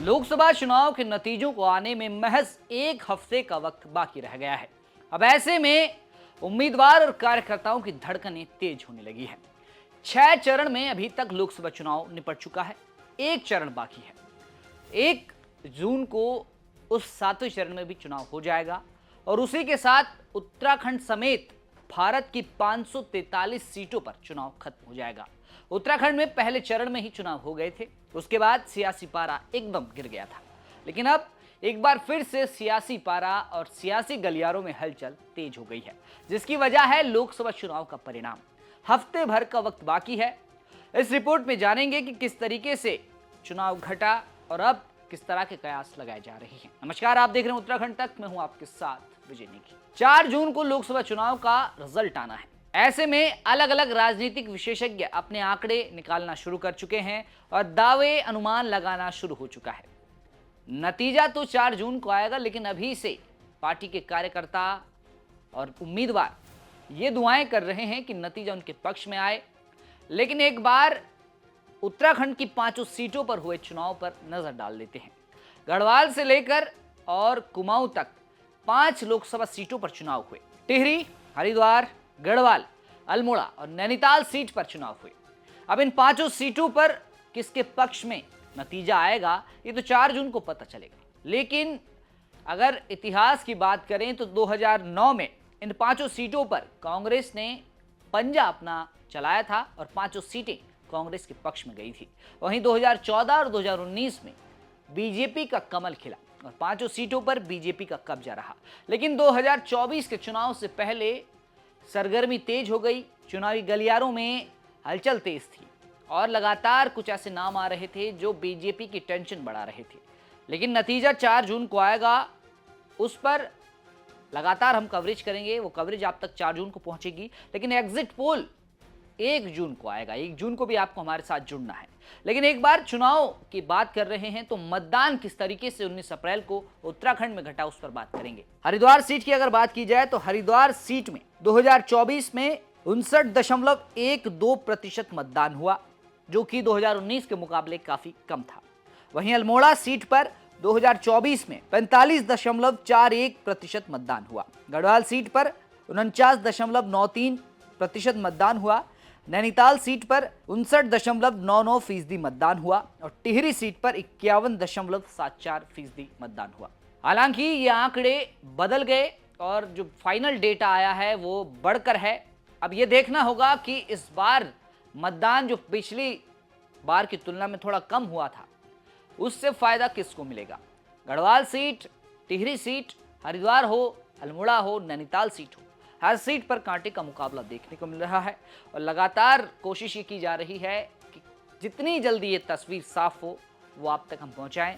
लोकसभा चुनाव के नतीजों को आने में महज एक हफ्ते का वक्त बाकी रह गया है। अब ऐसे में उम्मीदवार और कार्यकर्ताओं की धड़कनें तेज होने लगी है। 6 चरण में अभी तक लोकसभा चुनाव निपट चुका है, एक चरण बाकी है। 1 जून को उस 7वें चरण में भी चुनाव हो जाएगा और उसी के साथ उत्तराखंड समेत भारत की 543 सीटों पर चुनाव खत्म हो जाएगा। उत्तराखंड में पहले चरण में ही चुनाव हो गए थे, उसके बाद सियासी पारा एकदम गिर गया था। लेकिन अब एक बार फिर से सियासी पारा और सियासी गलियारों में हलचल तेज हो गई है, जिसकी वजह है लोकसभा चुनाव का परिणाम। हफ्ते भर का वक्त बाकी है। इस रिपोर्ट में जानेंगे कि किस तरीके से चुनाव घटा और अब किस तरह के कयास लगाए जा रहे हैं। नमस्कार, आप देख रहे हैं उत्तराखंड तक, मैं हूं आपके साथ विजय नेगी। 4 जून को लोकसभा चुनाव का रिजल्ट आना है। ऐसे में अलग अलग राजनीतिक विशेषज्ञ अपने आंकड़े निकालना शुरू कर चुके हैं और दावे अनुमान लगाना शुरू हो चुका है। नतीजा तो 4 जून को आएगा, लेकिन अभी से पार्टी के कार्यकर्ता और उम्मीदवार ये दुआएं कर रहे हैं कि नतीजा उनके पक्ष में आए। लेकिन एक बार उत्तराखंड की 5 सीटों पर हुए चुनाव पर नजर डाल देते हैं। गढ़वाल से लेकर और कुमाऊं तक 5 लोकसभा सीटों पर चुनाव हुए। टिहरी, हरिद्वार, गढ़वाल, अल्मोड़ा और नैनीताल सीट पर चुनाव हुए। अब इन 5 सीटों पर किसके पक्ष में नतीजा आएगा, ये तो 4 जून को पता चलेगा। लेकिन अगर इतिहास की बात करें तो 2009 में इन 5 सीटों पर कांग्रेस ने पंजा अपना चलाया था और 5 सीटें कांग्रेस के पक्ष में गई थी। वहीं 2014 और 2019 में बीजेपी का कमल खिला और 5 सीटों पर बीजेपी का कब्जा रहा। लेकिन 2024 के चुनाव से पहले सरगर्मी तेज हो गई, चुनावी गलियारों में हलचल तेज थी और लगातार कुछ ऐसे नाम आ रहे थे जो बीजेपी की टेंशन बढ़ा रहे थे। लेकिन नतीजा 4 जून को आएगा, उस पर लगातार हम कवरेज करेंगे। वो कवरेज आप तक 4 जून को पहुंचेगी, लेकिन एग्जिट पोल 1 जून को आएगा। 1 जून को भी आपको हमारे साथ जुड़ना है। लेकिन एक बार चुनाव की बात कर रहे हैं तो मतदान किस तरीके से 19 अप्रैल को उत्तराखंड में घटा, उस पर बात करेंगे। हरिद्वार सीट की अगर बात की जाए तो हरिद्वार सीट में 2024 में 59.12% मतदान हुआ, जो कि 2019 के मुकाबले काफी कम था। वहीं अल्मोड़ा सीट पर 2024 में 45.41% मतदान हुआ। गढ़वाल सीट पर 49.93% मतदान हुआ। नैनीताल सीट पर 59.99% मतदान हुआ और टिहरी सीट पर 51.74% मतदान हुआ। हालांकि ये आंकड़े बदल गए और जो फाइनल डेटा आया है वो बढ़कर है। अब ये देखना होगा कि इस बार मतदान जो पिछली बार की तुलना में थोड़ा कम हुआ था, उससे फायदा किसको मिलेगा। गढ़वाल सीट, टिहरी सीट, हरिद्वार हो, अल्मोड़ा हो, नैनीताल सीट हो, हर सीट पर कांटे का मुकाबला देखने को मिल रहा है और लगातार कोशिश ये की जा रही है कि जितनी जल्दी ये तस्वीर साफ हो वो आप तक हम पहुंचाएं।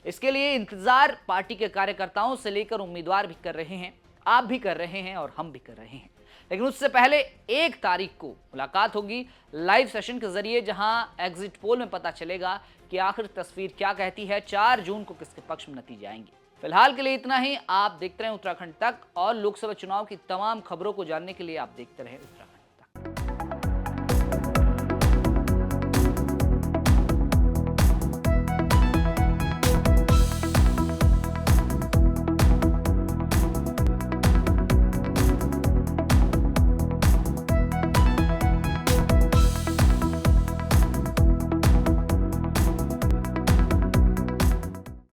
इसके लिए इंतजार पार्टी के कार्यकर्ताओं से लेकर उम्मीदवार भी कर रहे हैं, आप भी कर रहे हैं और हम भी कर रहे हैं। लेकिन उससे पहले 1 तारीख को मुलाकात होगी लाइव सेशन के जरिए, जहां एग्जिट पोल में पता चलेगा कि आखिर तस्वीर क्या कहती है, 4 जून को किसके पक्ष में नतीजे आएंगे। फिलहाल के लिए इतना ही। आप देखते रहें उत्तराखंड तक और लोकसभा चुनाव की तमाम खबरों को जानने के लिए आप देखते रहें उत्तराखंड।